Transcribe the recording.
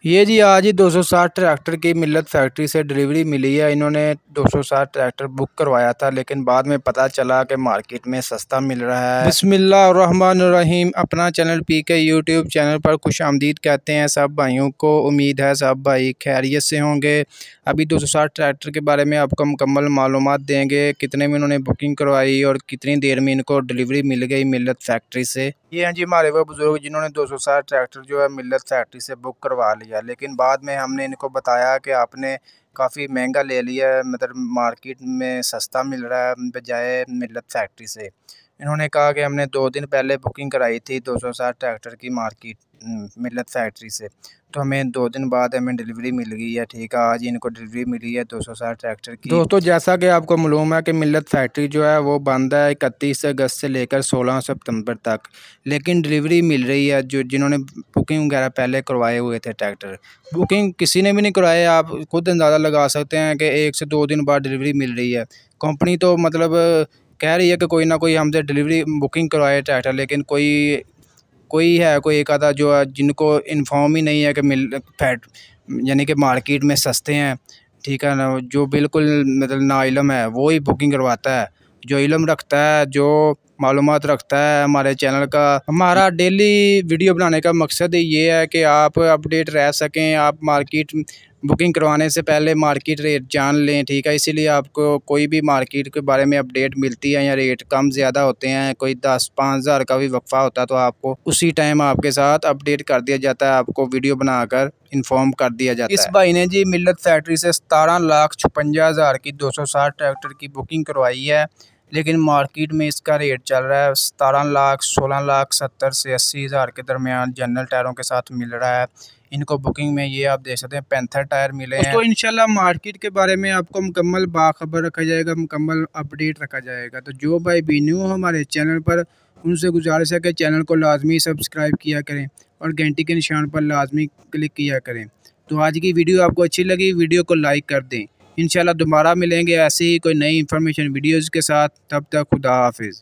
ये जी आज ही 260 ट्रैक्टर की मिल्लत फैक्ट्री से डिलीवरी मिली है। इन्होंने 260 ट्रैक्टर बुक करवाया था, लेकिन बाद में पता चला कि मार्केट में सस्ता मिल रहा है। बिस्मिल्लाहिर्रहमानिर्रहीम। अपना चैनल पीके यूट्यूब चैनल पर खुशामदीद कहते हैं सब भाइयों को। उम्मीद है सब भाई खैरियत से होंगे। अभी 260 ट्रैक्टर के बारे में आपको मुकम्मल मालूमात देंगे, कितने में इन्होंने बुकिंग करवाई और कितनी देर में इनको डिलीवरी मिल गई मिल्लत फैक्ट्री से। ये हैं जी हमारे वो बुज़ुर्ग जिन्होंने 260 ट्रैक्टर जो है मिल्लत फैक्ट्री से बुक करवा लिया, लेकिन बाद में हमने इनको बताया कि आपने काफ़ी महंगा ले लिया है, मतलब मार्केट में सस्ता मिल रहा है बजाय मिल्लत फैक्ट्री से। इन्होंने कहा कि हमने 2 दिन पहले बुकिंग कराई थी 260 ट्रैक्टर की मार्केट मिल्लत फैक्ट्री से, तो हमें 2 दिन बाद हमें डिलीवरी मिल गई है। ठीक है, आज इनको डिलीवरी मिली है 260 ट्रैक्टर की। दोस्तों, जैसा कि आपको मालूम है कि मिल्लत फैक्ट्री जो है वो बंद है 31 अगस्त से लेकर 16 सितंबर तक, लेकिन डिलीवरी मिल रही है। जो जिन्होंने बुकिंग वगैरह पहले करवाए हुए थे ट्रैक्टर, बुकिंग किसी ने भी नहीं करवाए, आप खुद अंदाज़ा लगा सकते हैं कि 1 से 2 दिन बाद डिलीवरी मिल रही है। कंपनी तो मतलब कह रही है कि कोई ना कोई हमसे डिलीवरी बुकिंग करवाए ट्रैक्टर, लेकिन कोई एक आधा जो है जिनको इन्फॉर्म ही नहीं है कि फैट यानी कि मार्केट में सस्ते हैं। ठीक है ना, जो बिल्कुल मतलब नाइलम है वो ही बुकिंग करवाता है। जो इल्म रखता है, जो मालूमात रखता है, हमारे चैनल का हमारा डेली वीडियो बनाने का मकसद ही ये है कि आप अपडेट रह सकें, आप मार्केट बुकिंग करवाने से पहले मार्केट रेट जान लें। ठीक है, इसीलिए आपको कोई भी मार्केट के बारे में अपडेट मिलती है या रेट कम ज़्यादा होते हैं, कोई 10-5 हज़ार का भी वक्फा होता है, तो आपको उसी टाइम आपके साथ अपडेट कर दिया जाता है, आपको वीडियो बनाकर इन्फॉर्म कर दिया जाता है। इस भाई ने जी मिल्लत फैक्ट्री से 17,56,000 की 260 ट्रैक्टर की बुकिंग करवाई है, लेकिन मार्केट में इसका रेट चल रहा है 17 लाख 16 लाख 70 से 80 हज़ार के दरमियान जनरल टायरों के साथ मिल रहा है। इनको बुकिंग में ये आप देख सकते हैं 65 टायर मिले हैं। तो इंशाल्लाह मार्केट के बारे में आपको मुकम्मल बाखबर रखा जाएगा, मुकम्मल अपडेट रखा जाएगा। तो जो भाई भी न्यू हो हमारे चैनल पर, उनसे गुजारिश है कि चैनल को लाजमी सब्सक्राइब किया करें और घंटी के निशान पर लाजमी क्लिक किया करें। तो आज की वीडियो आपको अच्छी लगी, वीडियो को लाइक कर दें। इंशाल्लाह दोबारा मिलेंगे ऐसे ही कोई नई इन्फॉर्मेशन वीडियोज़ के साथ। तब तक खुदा हाफिज़।